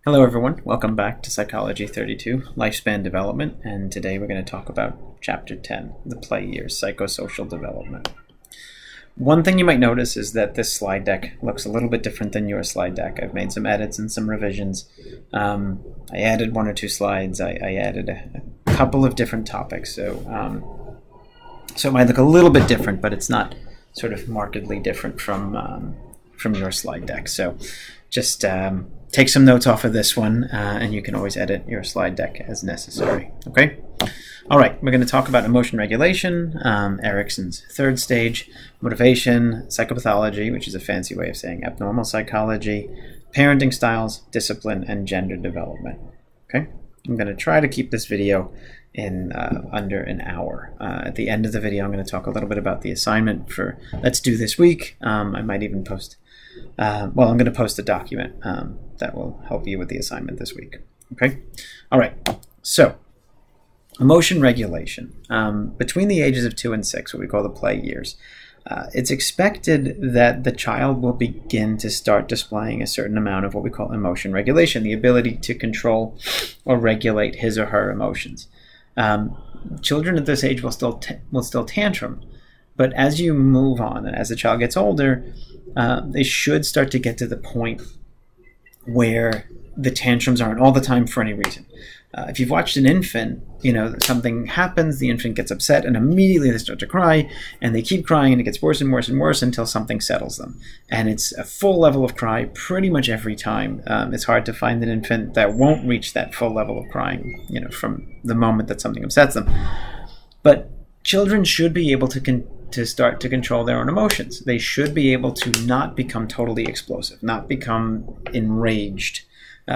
Hello everyone, welcome back to Psychology 32, Lifespan Development, and today we're going to talk about Chapter 10, the play years, psychosocial development. One thing you might notice is that this slide deck looks a little bit different than your slide deck. I've made some edits and some revisions. I added one or two slides. I added a couple of different topics, so it might look a little bit different, but it's not sort of markedly different from your slide deck. So just take some notes off of this one, and you can always edit your slide deck as necessary. Okay? All right, we're going to talk about emotion regulation, Erikson's third stage, motivation, psychopathology, which is a fancy way of saying abnormal psychology, parenting styles, discipline, and gender development. Okay? I'm going to try to keep this video in under an hour. At the end of the video, I'm going to talk a little bit about the assignment for Let's Do This Week. I might even post, I'm going to post a document that will help you with the assignment this week. Okay? All right. So, emotion regulation. Between the ages of 2 and 6, what we call the play years, it's expected that the child will begin to start displaying a certain amount of what we call emotion regulation, the ability to control or regulate his or her emotions. Children at this age will still tantrum, but as you move on and as the child gets older, they should start to get to the point where the tantrums aren't all the time for any reason. If you've watched an infant, something happens, the infant gets upset, and immediately they start to cry, and they keep crying, and it gets worse and worse and worse until something settles them. And it's a full level of cry pretty much every time. It's hard to find an infant that won't reach that full level of crying, from the moment that something upsets them. But children should be able to start to control their own emotions. They should be able to not become totally explosive, not become enraged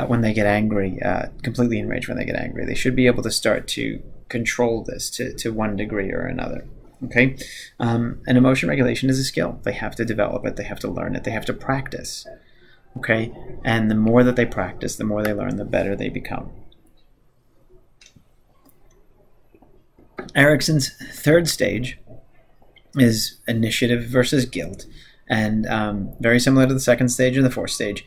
when they get angry, completely enraged when they get angry. They should be able to start to control this to one degree or another. Okay? And emotion regulation is a skill. They have to develop it. They have to learn it. They have to practice. Okay? And the more that they practice, the more they learn, the better they become. Erikson's third stage is initiative versus guilt, and very similar to the second stage and the fourth stage.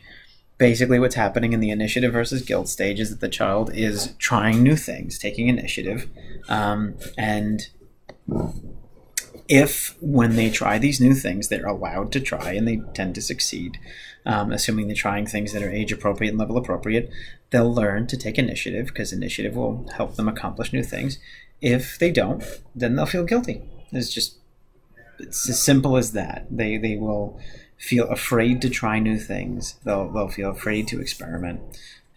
Basically, what's happening in the initiative versus guilt stage is that the child is trying new things, taking initiative, and if when they try these new things, they're allowed to try and they tend to succeed, assuming they're trying things that are age appropriate and level appropriate, they'll learn to take initiative because initiative will help them accomplish new things. If they don't, then they'll feel guilty. It's as simple as that. They will feel afraid to try new things. They'll feel afraid to experiment,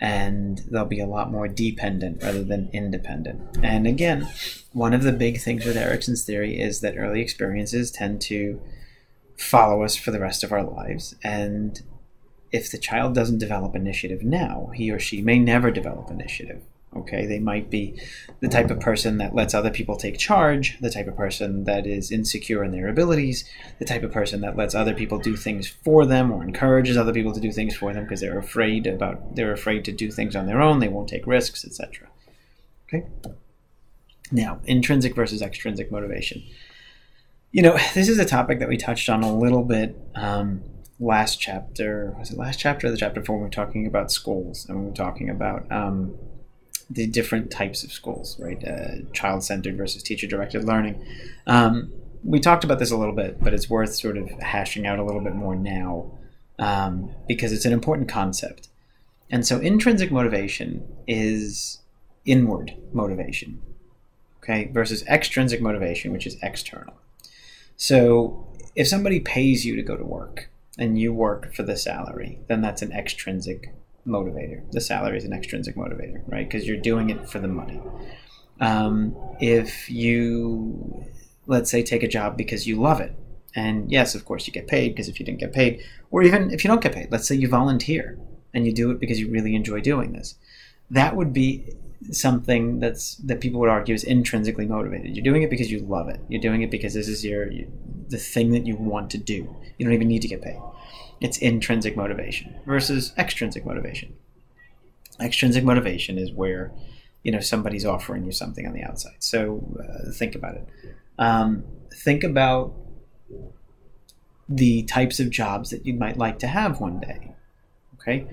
and they'll be a lot more dependent rather than independent. And again, one of the big things with Erikson's theory is that early experiences tend to follow us for the rest of our lives, and if the child doesn't develop initiative now, he or she may never develop initiative. Okay, they might be the type of person that lets other people take charge, the type of person that is insecure in their abilities, the type of person that lets other people do things for them or encourages other people to do things for them because they're afraid to do things on their own, they won't take risks, etc. Okay? Now, intrinsic versus extrinsic motivation. This is a topic that we touched on a little bit last chapter. Was it last chapter or the chapter before? We were talking about schools, and we were talking about the different types of schools, right? Child-centered versus teacher-directed learning. We talked about this a little bit, but it's worth sort of hashing out a little bit more now because it's an important concept. And so intrinsic motivation is inward motivation, okay, versus extrinsic motivation, which is external. So if somebody pays you to go to work and you work for the salary, then that's an extrinsic motivator. The salary is an extrinsic motivator, right? Because you're doing it for the money. If you, let's say, take a job because you love it, and yes, of course, you get paid, because if you didn't get paid, or even if you don't get paid, let's say you volunteer and you do it because you really enjoy doing this, that would be something that people would argue is intrinsically motivated. You're doing it because you love it. You're doing it because this is the thing that you want to do. You don't even need to get paid. It's intrinsic motivation versus extrinsic motivation. Extrinsic motivation is where, somebody's offering you something on the outside. So think about it. Think about the types of jobs that you might like to have one day. Okay?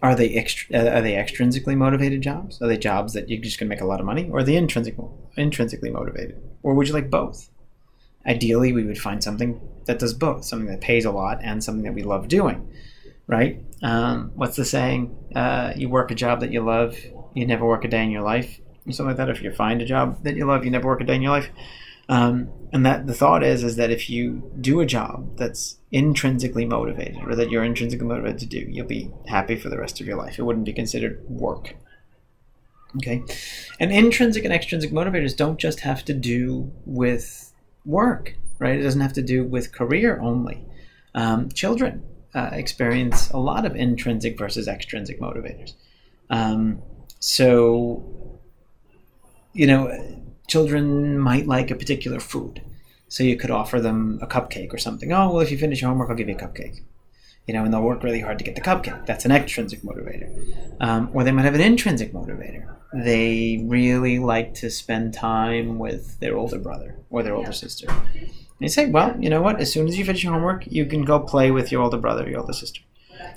Are they extrinsically motivated jobs? Are they jobs that you're just going to make a lot of money? Or are they intrinsically motivated? Or would you like both? Ideally, we would find something that does both, something that pays a lot and something that we love doing, right? What's the saying? You work a job that you love, you never work a day in your life, or something like that. If you find a job that you love, you never work a day in your life. And that the thought is that if you do a job that's intrinsically motivated, or that you're intrinsically motivated to do, you'll be happy for the rest of your life. It wouldn't be considered work. Okay? And intrinsic and extrinsic motivators don't just have to do with work, right? It doesn't have to do with career only. Children experience a lot of intrinsic versus extrinsic motivators. Children might like a particular food. So you could offer them a cupcake or something. Oh, well, if you finish your homework, I'll give you a cupcake. And they'll work really hard to get the cupcake. That's an extrinsic motivator. Or they might have an intrinsic motivator. They really like to spend time with their older brother or their older sister. And you say, well, you know what? As soon as you finish your homework, you can go play with your older brother or your older sister.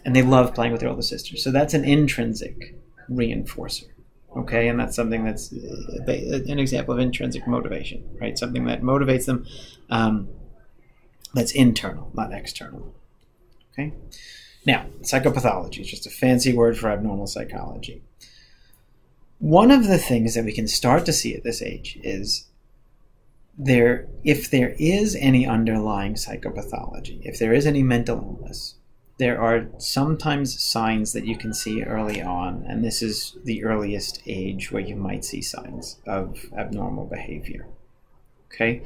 And they love playing with their older sister. So that's an intrinsic reinforcer. Okay, and that's something that's an example of intrinsic motivation, right? Something that motivates them that's internal, not external. Okay? Now, psychopathology is just a fancy word for abnormal psychology. One of the things that we can start to see at this age is if there is any underlying psychopathology, if there is any mental illness, there are sometimes signs that you can see early on, and this is the earliest age where you might see signs of abnormal behavior. Okay?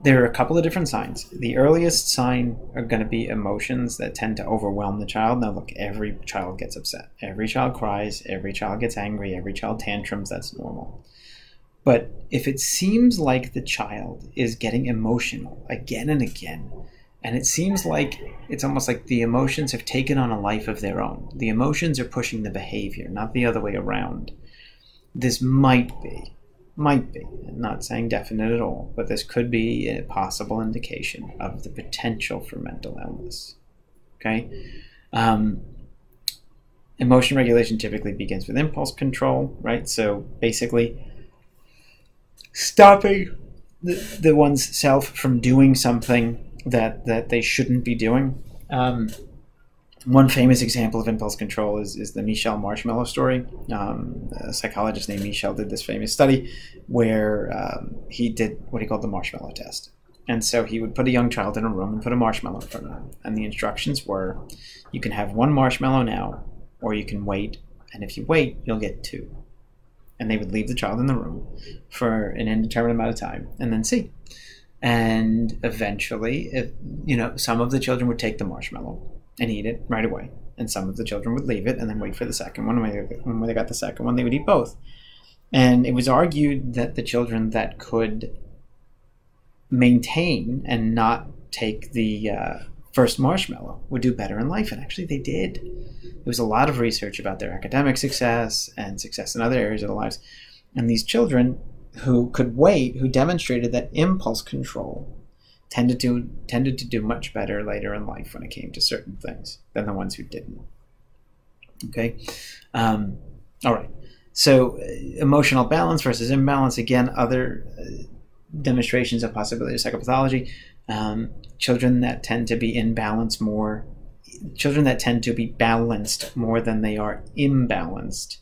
There are a couple of different signs. The earliest sign are going to be emotions that tend to overwhelm the child. Now look, every child gets upset. Every child cries. Every child gets angry. Every child tantrums. That's normal. But if it seems like the child is getting emotional again and again, and it seems like it's almost like the emotions have taken on a life of their own. The emotions are pushing the behavior, not the other way around. This might be, I'm not saying definite at all, but this could be a possible indication of the potential for mental illness. Okay? Emotion regulation typically begins with impulse control, right? So basically, stopping the one's self from doing something that they shouldn't be doing. One famous example of impulse control is the Michel marshmallow story. A psychologist named Michel did this famous study where he did what he called the marshmallow test. And so he would put a young child in a room and put a marshmallow in front of them. And the instructions were, you can have one marshmallow now, or you can wait. And if you wait, you'll get two. And they would leave the child in the room for an indeterminate amount of time and then see. And eventually, some of the children would take the marshmallow and eat it right away. And some of the children would leave it and then wait for the second one. When they got the second one, they would eat both. And it was argued that the children that could maintain and not take the first marshmallow would do better in life. And actually they did. There was a lot of research about their academic success and success in other areas of their lives. And these children who could wait, who demonstrated that impulse control tended to do much better later in life when it came to certain things than the ones who didn't. Okay? All right. So emotional balance versus imbalance, again, other demonstrations of possibility of psychopathology. Children that tend to be balanced more than they are imbalanced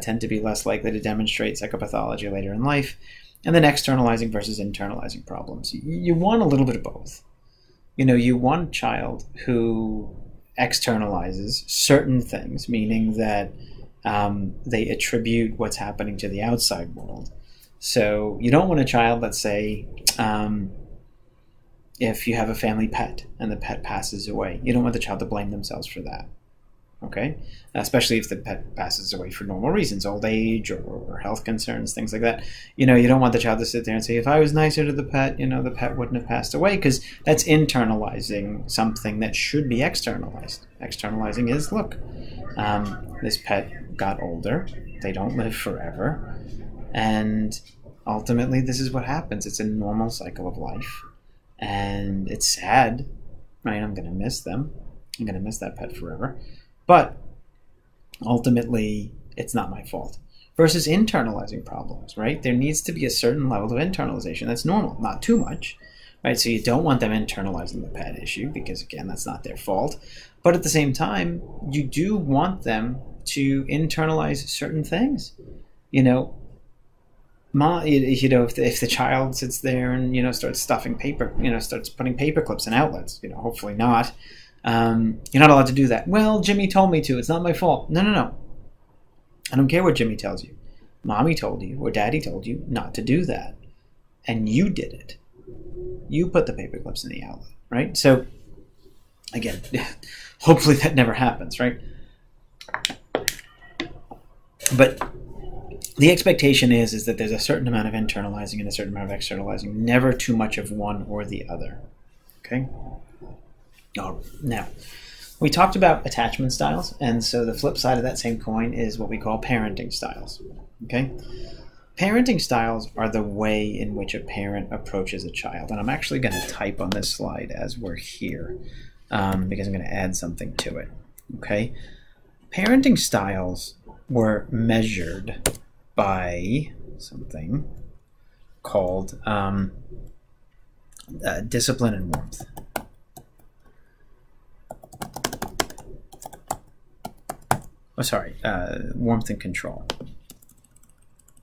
tend to be less likely to demonstrate psychopathology later in life. And then externalizing versus internalizing problems. You want a little bit of both. You want a child who externalizes certain things, meaning that they attribute what's happening to the outside world. So you don't want a child, let's say, if you have a family pet and the pet passes away, you don't want the child to blame themselves for that. Okay? Especially if the pet passes away for normal reasons, old age or health concerns, things like that. You don't want the child to sit there and say, if I was nicer to the pet, the pet wouldn't have passed away, because that's internalizing something that should be externalized. Externalizing is, look, this pet got older, they don't live forever, and ultimately this is what happens. It's a normal cycle of life, and it's sad, right? I'm going to miss them. I'm going to miss that pet forever. But ultimately, it's not my fault. Versus internalizing problems, right? There needs to be a certain level of internalization. That's normal, not too much, right? So you don't want them internalizing the pet issue because, again, that's not their fault. But at the same time, you do want them to internalize certain things. If the child sits there and starts stuffing paper, starts putting paper clips in outlets, hopefully not. You're not allowed to do that. Well, Jimmy told me to. It's not my fault. No. I don't care what Jimmy tells you. Mommy told you or Daddy told you not to do that, and you did it. You put the paper clips in the outlet, right? So, again, hopefully that never happens, right? But the expectation is that there's a certain amount of internalizing and a certain amount of externalizing, never too much of one or the other. Okay? Now, we talked about attachment styles, and so the flip side of that same coin is what we call parenting styles. Okay? Parenting styles are the way in which a parent approaches a child, and I'm actually going to type on this slide as we're here because I'm going to add something to it. Okay? Parenting styles were measured by something called discipline and warmth. Warmth and control.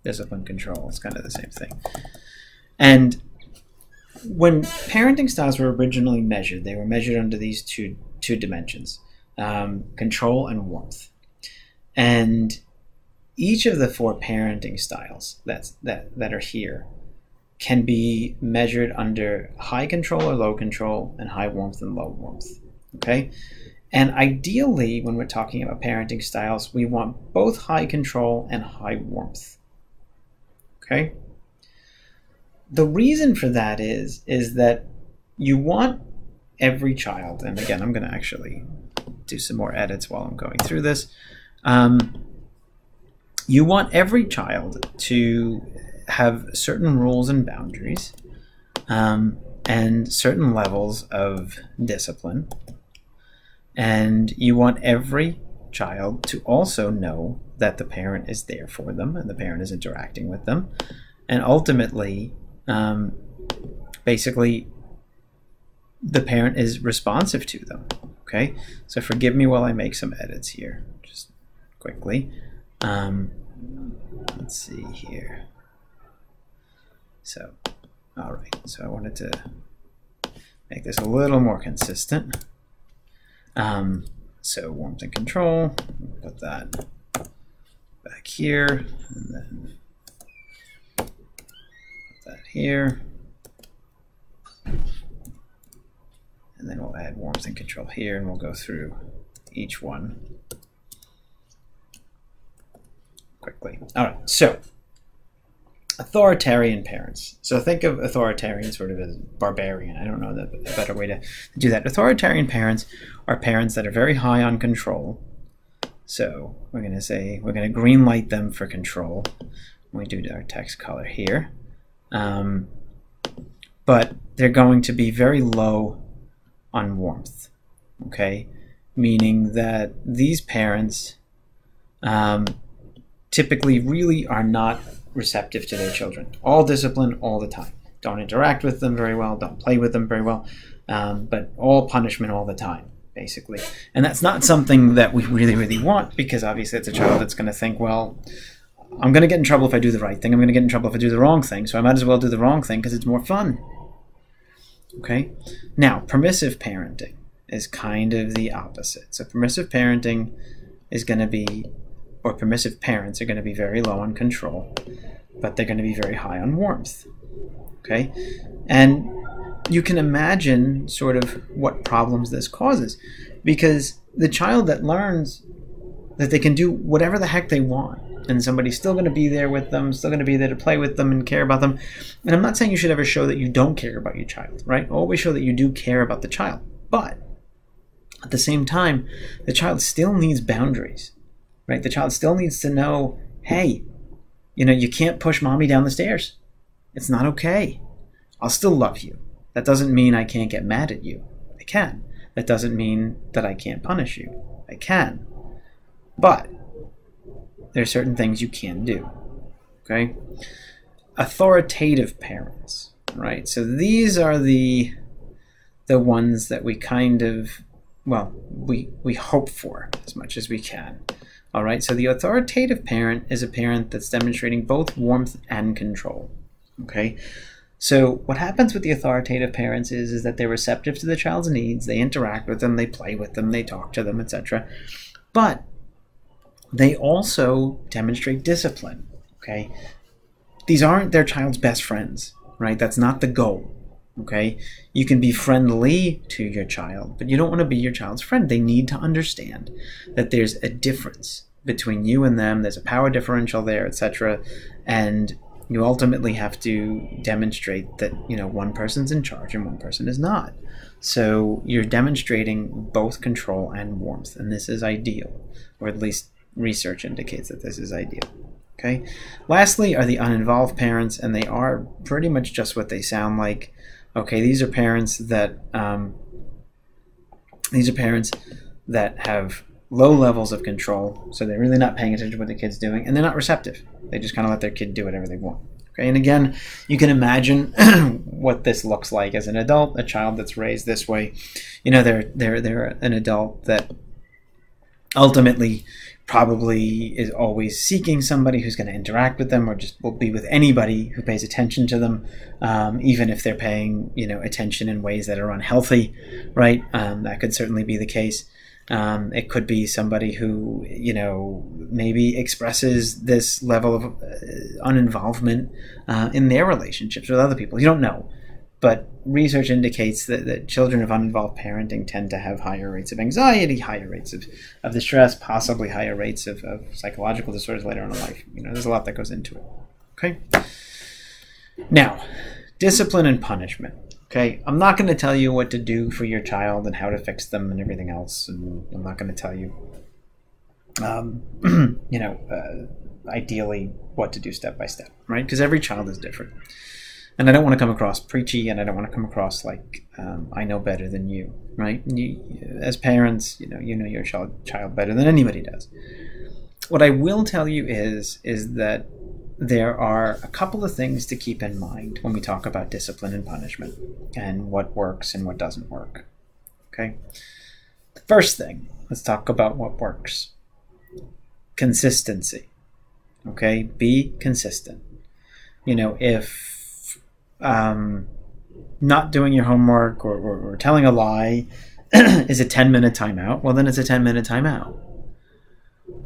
Discipline, control, it's kind of the same thing. And when parenting styles were originally measured, they were measured under these two dimensions, control and warmth. And each of the 4 parenting styles that are here can be measured under high control or low control and high warmth and low warmth. Okay? And ideally, when we're talking about parenting styles, we want both high control and high warmth. Okay? The reason for that is that you want every child, and again, I'm going to actually do some more edits while I'm going through this. You want every child to have certain rules and boundaries and certain levels of discipline. And you want every child to also know that the parent is there for them and the parent is interacting with them. And ultimately, basically, the parent is responsive to them. Okay? So forgive me while I make some edits here, just quickly. Let's see here. So, all right. So I wanted to make this a little more consistent. So warmth and control, put that back here, and then put that here. And then we'll add warmth and control here, and we'll go through each one quickly. All right, so authoritarian parents. So think of authoritarian sort of as barbarian. I don't know a better way to do that. Authoritarian parents are parents that are very high on control. So we're going to say we're going to green light them for control. We do our text color here. But they're going to be very low on warmth. Okay? Meaning that these parents typically really are not receptive to their children. All discipline all the time. Don't interact with them very well, don't play with them very well, but all punishment all the time, basically. And that's not something that we really, really want, because obviously it's a child that's going to think, well, I'm going to get in trouble if I do the right thing, I'm going to get in trouble if I do the wrong thing, so I might as well do the wrong thing because it's more fun. Okay? Now, permissive parenting is kind of the opposite. So permissive parenting is going to be, or permissive parents are going to be very low on control, but they're going to be very high on warmth. Okay? And you can imagine sort of what problems this causes, because the child that learns that they can do whatever the heck they want, and somebody's still going to be there with them, still going to be there to play with them and care about them. And I'm not saying you should ever show that you don't care about your child, right? Always show that you do care about the child. But at the same time, the child still needs boundaries. Right? The child still needs to know, hey, you can't push mommy down the stairs. It's not okay. I'll still love you. That doesn't mean I can't get mad at you. I can. That doesn't mean that I can't punish you. I can. But there are certain things you can do. Okay? Authoritative parents, right? So these are the ones that we kind of, well, we hope for as much as we can. All right, so the authoritative parent is a parent that's demonstrating both warmth and control. Okay, so what happens with the authoritative parents is that they're receptive to the child's needs, they interact with them, they play with them, they talk to them, etc. But they also demonstrate discipline. Okay, these aren't their child's best friends, right? That's not the goal. Okay, you can be friendly to your child, but you don't want to be your child's friend. They need to understand that there's a difference between you and them. There's a power differential there, etc. And you ultimately have to demonstrate that, one person's in charge and one person is not. So you're demonstrating both control and warmth, and this is ideal, or at least research indicates that this is ideal. Okay. Lastly are the uninvolved parents, and they are pretty much just what they sound like. Okay, these are parents that have low levels of control, so they're really not paying attention to what the kid's doing, and they're not receptive. They just kind of let their kid do whatever they want. Okay, and again, you can imagine what this looks like as an adult, a child that's raised this way. They're an adult that ultimately probably is always seeking somebody who's going to interact with them, or just will be with anybody who pays attention to them, even if they're paying attention in ways that are unhealthy, right? That could certainly be the case. It could be somebody who maybe expresses this level of uninvolvement in their relationships with other people. You don't know. But research indicates that children of uninvolved parenting tend to have higher rates of anxiety, higher rates of distress, possibly higher rates of psychological disorders later on in life. There's a lot that goes into it. Okay? Now, discipline and punishment. Okay? I'm not going to tell you what to do for your child and how to fix them and everything else. And I'm not going to tell you, ideally what to do step by step, right? Because every child is different. And I don't want to come across preachy, and I don't want to come across like I know better than you, right? As parents, you know your child better than anybody does. What I will tell you is that there are a couple of things to keep in mind when we talk about discipline and punishment, and what works and what doesn't work. Okay? The first thing, let's talk about what works. Consistency. Okay? Be consistent. If not doing your homework or telling a lie is a 10-minute timeout, well, then it's a 10-minute timeout.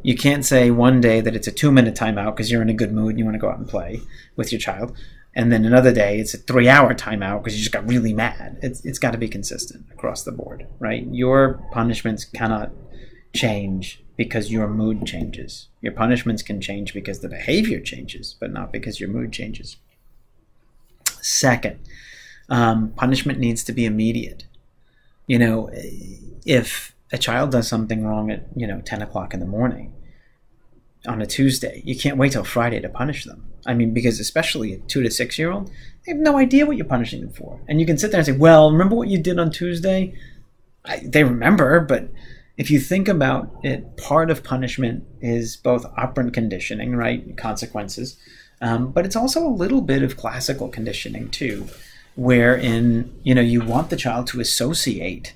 You can't say one day that it's a 2-minute timeout because you're in a good mood and you want to go out and play with your child, and then another day it's a 3-hour timeout because you just got really mad. It's got to be consistent across the board, right? Your punishments cannot change because your mood changes. Your punishments can change because the behavior changes, but not because your mood changes. Second, punishment needs to be immediate. If a child does something wrong at 10 o'clock in the morning on a Tuesday, you can't wait till Friday to punish them. Because especially a 2 to 6 year old, they have no idea what you're punishing them for. And you can sit there and say, well, remember what you did on Tuesday? They remember, but if you think about it, part of punishment is both operant conditioning, right? Consequences. But it's also a little bit of classical conditioning too, wherein you want the child to associate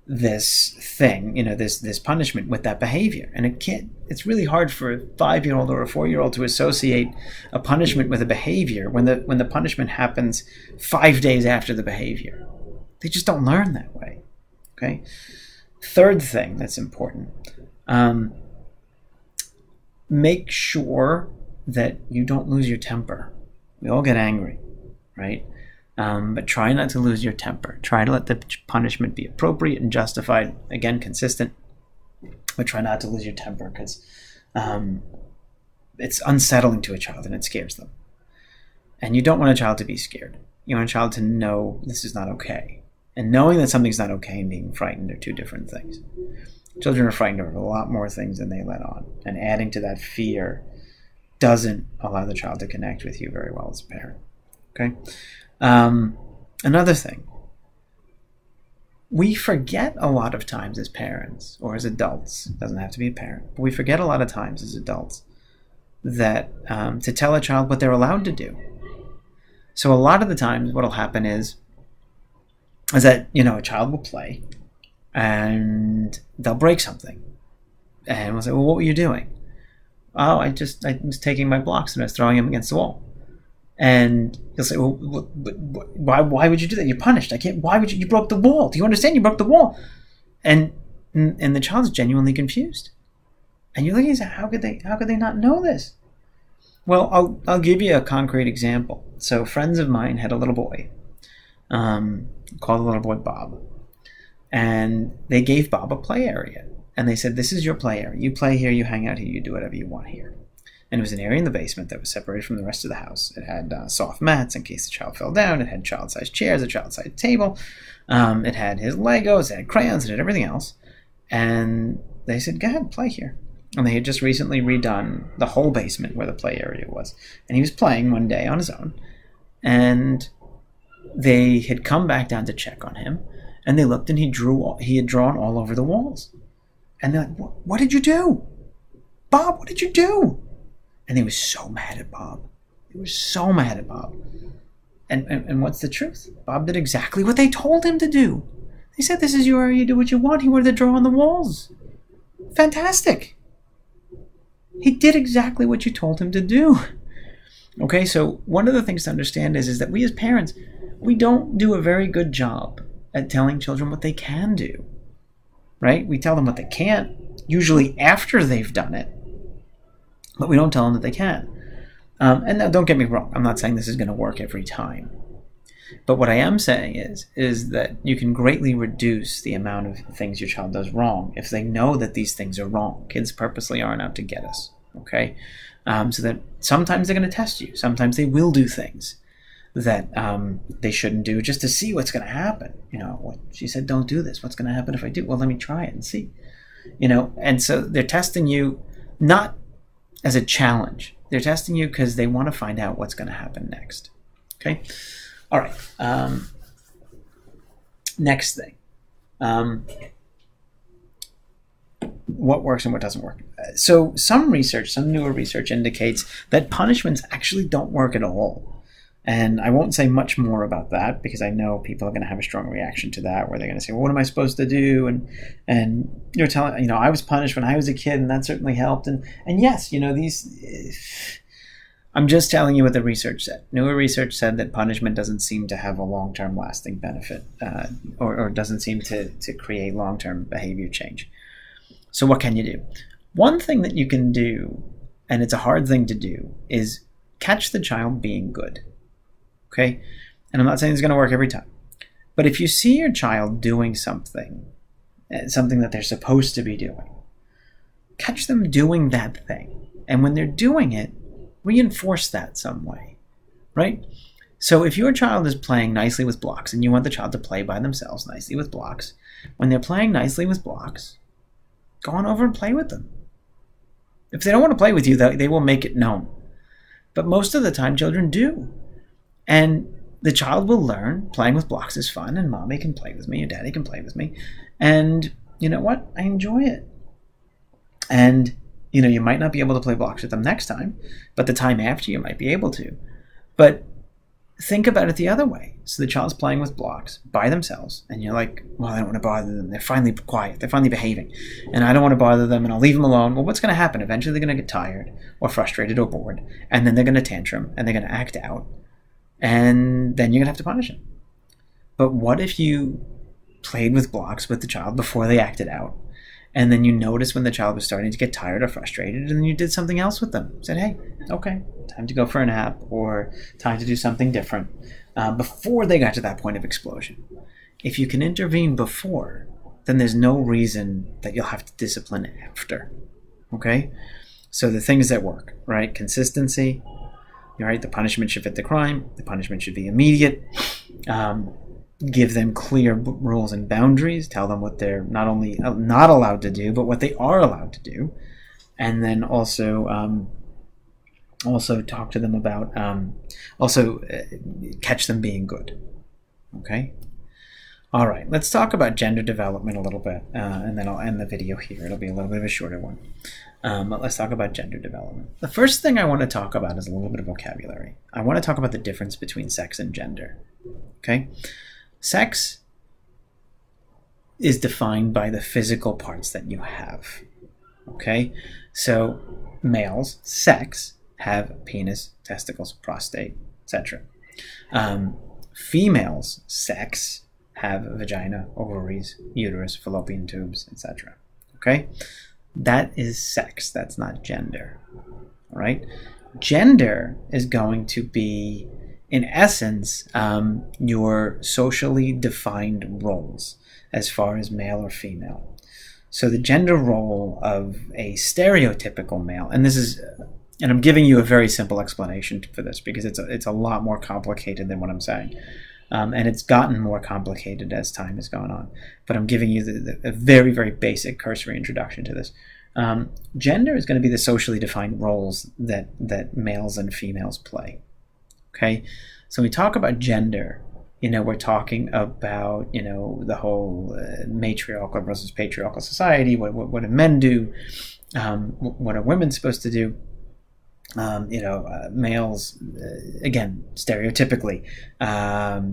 this thing, this punishment with that behavior, and it's really hard for a 5-year-old or a 4-year-old to associate a punishment with a behavior when the punishment happens 5 days after the behavior. They just don't learn that way. Okay. Third thing that's important: make sure that you don't lose your temper. We all get angry, right? But try not to lose your temper. Try to let the punishment be appropriate and justified. Again, consistent. But try not to lose your temper, because it's unsettling to a child and it scares them. And you don't want a child to be scared. You want a child to know this is not okay. And knowing that something's not okay and being frightened are two different things. Children are frightened over a lot more things than they let on. And adding to that fear doesn't allow the child to connect with you very well as a parent. Okay? Another thing, we forget a lot of times as parents or as adults, it doesn't have to be a parent, but we forget a lot of times as adults that to tell a child what they're allowed to do. So a lot of the times what will happen is that, a child will play and they'll break something. And we'll say, well, what were you doing? Oh, I was taking my blocks and I was throwing them against the wall. And you'll say, well, why would you do that? You're punished. Why would you broke the wall. Do you understand? You broke the wall. And the child's genuinely confused. And you're looking and say, how could they not know this? Well, I'll give you a concrete example. So friends of mine had a little boy, called the little boy Bob. And they gave Bob a play area. And they said, this is your play area. You play here, you hang out here, you do whatever you want here. And it was an area in the basement that was separated from the rest of the house. It had soft mats in case the child fell down. It had child-sized chairs, a child-sized table. It had his Legos, it had crayons, it had everything else. And they said, go ahead, play here. And they had just recently redone the whole basement where the play area was. And he was playing one day on his own. And they had come back down to check on him. And they looked and he had drawn all over the walls. And they're like, what did you do? Bob, what did you do? And they were so mad at Bob. They were so mad at Bob. And what's the truth? Bob did exactly what they told him to do. They said, this is your area, do what you want. He wanted to draw on the walls. Fantastic. He did exactly what you told him to do. Okay, so one of the things to understand is that we as parents, we don't do a very good job at telling children what they can do. Right? We tell them what they can't, usually after they've done it. But we don't tell them that they can. And now, don't get me wrong. I'm not saying this is going to work every time. But what I am saying is that you can greatly reduce the amount of things your child does wrong if they know that these things are wrong. Kids purposely aren't out to get us. Okay? So that sometimes they're going to test you. Sometimes they will do things that they shouldn't do just to see what's going to happen. She said, don't do this. What's going to happen if I do? Well, let me try it and see. And so they're testing you not as a challenge. They're testing you because they want to find out what's going to happen next. Okay? All right. Next thing. What works and what doesn't work. So some newer research indicates that punishments actually don't work at all. And I won't say much more about that because I know people are going to have a strong reaction to that where they're going to say, well, what am I supposed to do? And you're telling, I was punished when I was a kid and that certainly helped. And yes, I'm just telling you what the research said. Newer research said that punishment doesn't seem to have a long-term lasting benefit or doesn't seem to create long-term behavior change. So what can you do? One thing that you can do, and it's a hard thing to do, is catch the child being good. Okay? And I'm not saying it's going to work every time. But if you see your child doing something that they're supposed to be doing, catch them doing that thing. And when they're doing it, reinforce that some way. Right? So if your child is playing nicely with blocks and you want the child to play by themselves nicely with blocks, when they're playing nicely with blocks, go on over and play with them. If they don't want to play with you, they will make it known. But most of the time, children do. And the child will learn playing with blocks is fun, and mommy can play with me, and daddy can play with me. And you know what? I enjoy it. And, you might not be able to play blocks with them next time, but the time after you might be able to. But think about it the other way. So the child's playing with blocks by themselves, and you're like, well, I don't want to bother them. They're finally quiet. They're finally behaving. And I don't want to bother them, and I'll leave them alone. Well, what's going to happen? Eventually they're going to get tired or frustrated or bored, and then they're going to tantrum, and they're going to act out. And then you're going to have to punish them. But what if you played with blocks with the child before they acted out, and then you noticed when the child was starting to get tired or frustrated, and then you did something else with them? Said, hey, okay, time to go for a nap, or time to do something different, before they got to that point of explosion. If you can intervene before, then there's no reason that you'll have to discipline after. Okay? So the things that work, right? Consistency. Right? The punishment should fit the crime. The punishment should be immediate. Give them clear rules and boundaries. Tell them what they're not only not allowed to do, but what they are allowed to do. And then also talk to them about, catch them being good. Okay? All right, let's talk about gender development a little bit, and then I'll end the video here. It'll be a little bit of a shorter one. But let's talk about gender development. The first thing I want to talk about is a little bit of vocabulary. I want to talk about the difference between sex and gender. Okay? Sex is defined by the physical parts that you have. Okay? So males, sex, have penis, testicles, prostate, etc. Females, sex, have vagina, ovaries, uterus, fallopian tubes, etc. Okay? That is sex. That's not gender. All right? Gender is going to be, in essence, your socially defined roles as far as male or female. So the gender role of a stereotypical male, and I'm giving you a very simple explanation for this because it's a lot more complicated than what I'm saying. And it's gotten more complicated as time has gone on. But I'm giving you a very, very basic cursory introduction to this. Gender is going to be the socially defined roles that males and females play. Okay? So when we talk about gender, we're talking about, the whole matriarchal versus patriarchal society. What do men do? What are women supposed to do? Males, again, stereotypically,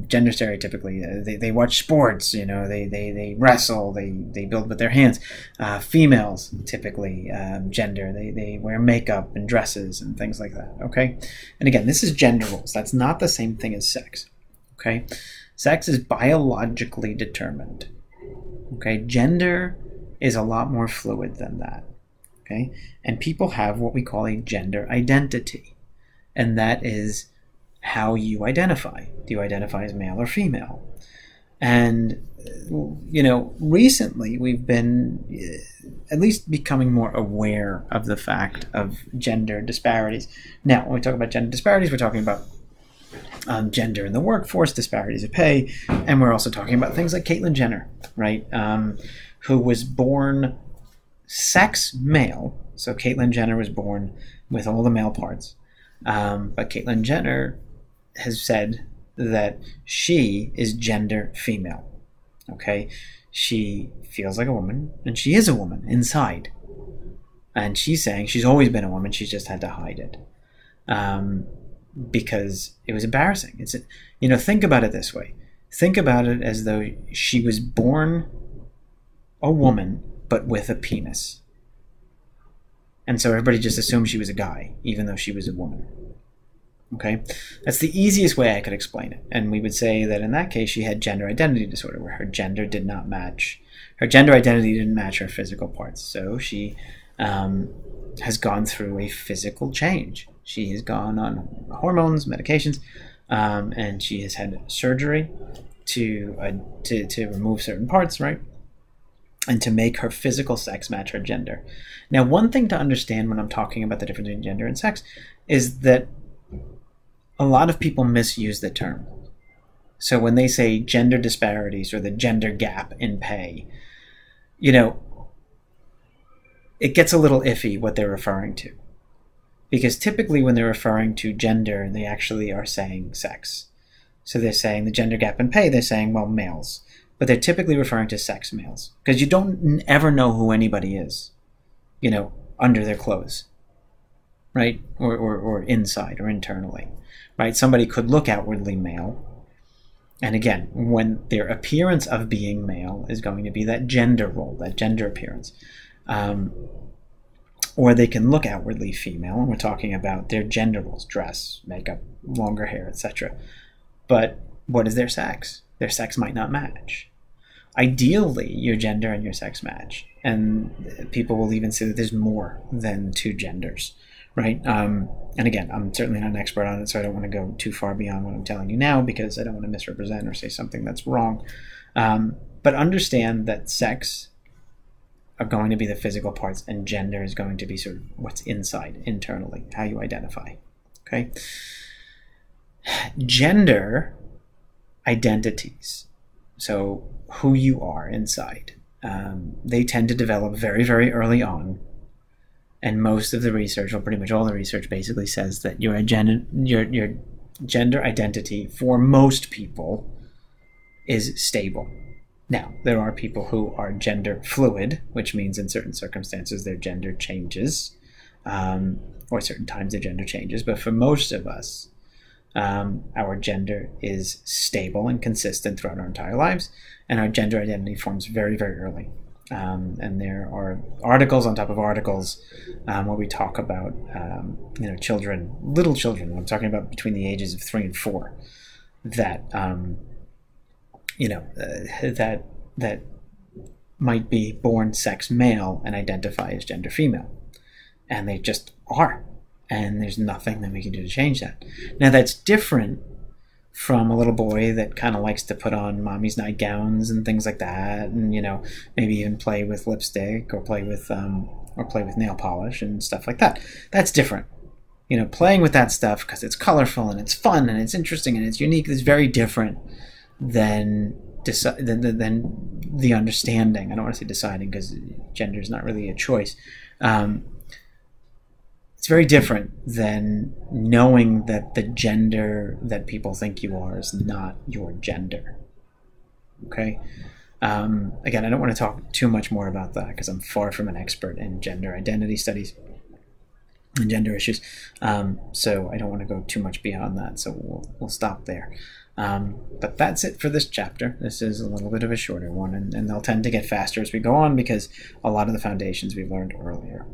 gender stereotypically, they watch sports, they wrestle, they build with their hands. Females, typically, gender, they wear makeup and dresses and things like that, okay? And again, this is gender roles. That's not the same thing as sex, okay? Sex is biologically determined, okay? Gender is a lot more fluid than that. Okay? And people have what we call a gender identity. And that is how you identify. Do you identify as male or female? And, recently we've been at least becoming more aware of the fact of gender disparities. Now, when we talk about gender disparities, we're talking about gender in the workforce, disparities of pay, and we're also talking about things like Caitlyn Jenner, right? Who was born sex male. So Caitlyn Jenner was born with all the male parts. But Caitlyn Jenner has said that she is gender female. Okay? She feels like a woman, and she is a woman inside. And she's saying she's always been a woman, she's just had to hide it. Because it was embarrassing. Think about it this way. Think about it as though she was born a woman, but with a penis. And so everybody just assumed she was a guy, even though she was a woman. Okay? That's the easiest way I could explain it. And we would say that in that case, she had gender identity disorder, where her gender identity didn't match her physical parts. So she has gone through a physical change. She has gone on hormones, medications, and she has had surgery to remove certain parts, right? And to make her physical sex match her gender. Now, one thing to understand when I'm talking about the difference between gender and sex is that a lot of people misuse the term. So when they say gender disparities or the gender gap in pay, it gets a little iffy what they're referring to. Because typically when they're referring to gender, they actually are saying sex. So they're saying the gender gap in pay, they're saying, well, males. But they're typically referring to sex males. Because you don't ever know who anybody is, under their clothes, right? Or inside or internally, right? Somebody could look outwardly male. And again, when their appearance of being male is going to be that gender role, that gender appearance. Or they can look outwardly female, and we're talking about their gender roles, dress, makeup, longer hair, etc. But what is their sex? Their sex might not match. Ideally, your gender and your sex match. And people will even say that there's more than two genders, right? And again, I'm certainly not an expert on it, so I don't want to go too far beyond what I'm telling you now because I don't want to misrepresent or say something that's wrong. But understand that sex are going to be the physical parts and gender is going to be sort of what's inside, internally, how you identify, okay? Gender identities, so who you are inside, they tend to develop very, very early on. And most of the research, or pretty much all the research, basically says that your gender identity for most people is stable. Now, there are people who are gender fluid, which means in certain circumstances their gender changes, or certain times their gender changes. But for most of us, our gender is stable and consistent throughout our entire lives, and our gender identity forms very, very early. And there are articles on top of articles where we talk about children, little children. I'm talking about between the ages of 3 and 4, that that might be born sex male and identify as gender female, and they just are, and there's nothing that we can do to change that. Now that's different from a little boy that kind of likes to put on mommy's nightgowns and things like that, and maybe even play with lipstick or play with nail polish and stuff like that. That's different. Playing with that stuff because it's colorful and it's fun and it's interesting and it's unique is very different than the understanding. I don't want to say deciding because gender is not really a choice. It's very different than knowing that the gender that people think you are is not your gender. Okay? Again, I don't want to talk too much more about that because I'm far from an expert in gender identity studies and gender issues. So I don't want to go too much beyond that. So we'll stop there. But that's it for this chapter. This is a little bit of a shorter one, and they'll tend to get faster as we go on because a lot of the foundations we've learned earlier.